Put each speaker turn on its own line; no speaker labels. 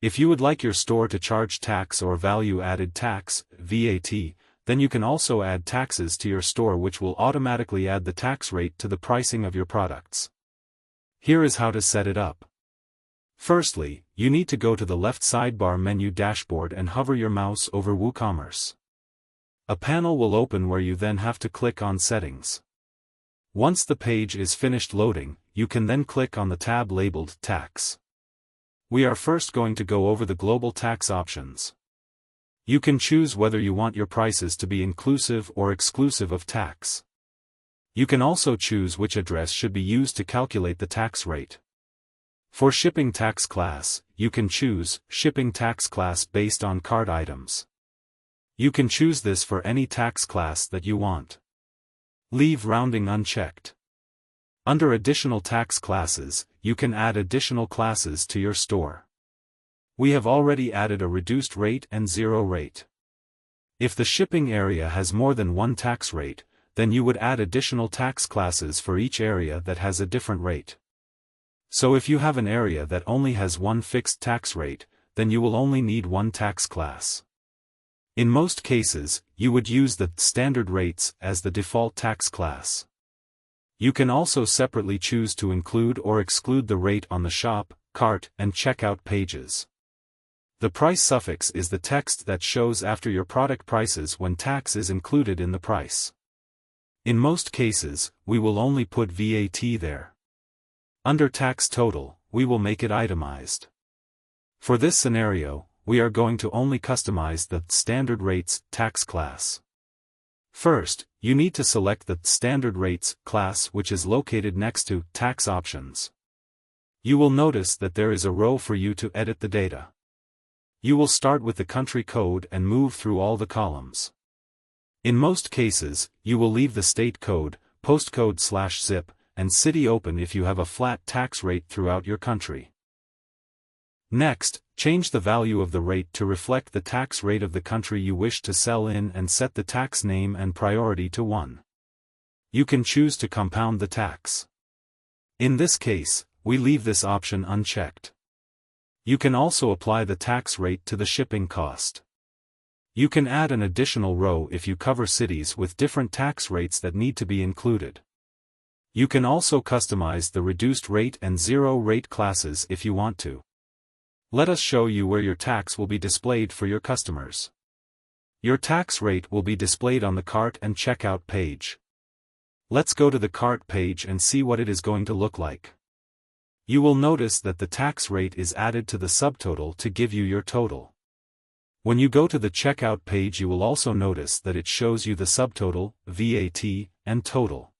If you would like your store to charge tax or value-added tax, VAT, then you can also add taxes to your store, which will automatically add the tax rate to the pricing of your products. Here is how to set it up. Firstly, you need to go to the left sidebar menu dashboard and hover your mouse over Woocommerce. A panel will open where you then have to click on Settings. Once the page is finished loading, you can then click on the tab labeled Tax. We are first going to go over the global tax options. You can choose whether you want your prices to be inclusive or exclusive of tax. You can also choose which address should be used to calculate the tax rate. For shipping tax class, you can choose shipping tax class based on cart items. You can choose this for any tax class that you want. Leave rounding unchecked. Under additional tax classes, you can add additional classes to your store. We have already added a reduced rate and zero rate. If the shipping area has more than one tax rate, then you would add additional tax classes for each area that has a different rate. So if you have an area that only has one fixed tax rate, then you will only need one tax class. In most cases, you would use the standard rates as the default tax class. You can also separately choose to include or exclude the rate on the shop, cart, and checkout pages. The price suffix is the text that shows after your product prices when tax is included in the price. In most cases, we will only put VAT there. Under tax total, we will make it itemized. For this scenario, we are going to only customize the standard rates tax class. First, you need to select the standard rates class, which is located next to tax options. You will notice that there is a row for you to edit the data. You will start with the country code and move through all the columns. In most cases, you will leave the state code, postcode/zip, and city open if you have a flat tax rate throughout your country. Next, change the value of the rate to reflect the tax rate of the country you wish to sell in and set the tax name and priority to 1. You can choose to compound the tax. In this case, we leave this option unchecked. You can also apply the tax rate to the shipping cost. You can add an additional row if you cover cities with different tax rates that need to be included. You can also customize the reduced rate and zero rate classes if you want to. Let us show you where your tax will be displayed for your customers. Your tax rate will be displayed on the cart and checkout page. Let's go to the cart page and see what it is going to look like. You will notice that the tax rate is added to the subtotal to give you your total. When you go to the checkout page, you will also notice that it shows you the subtotal, VAT, and total.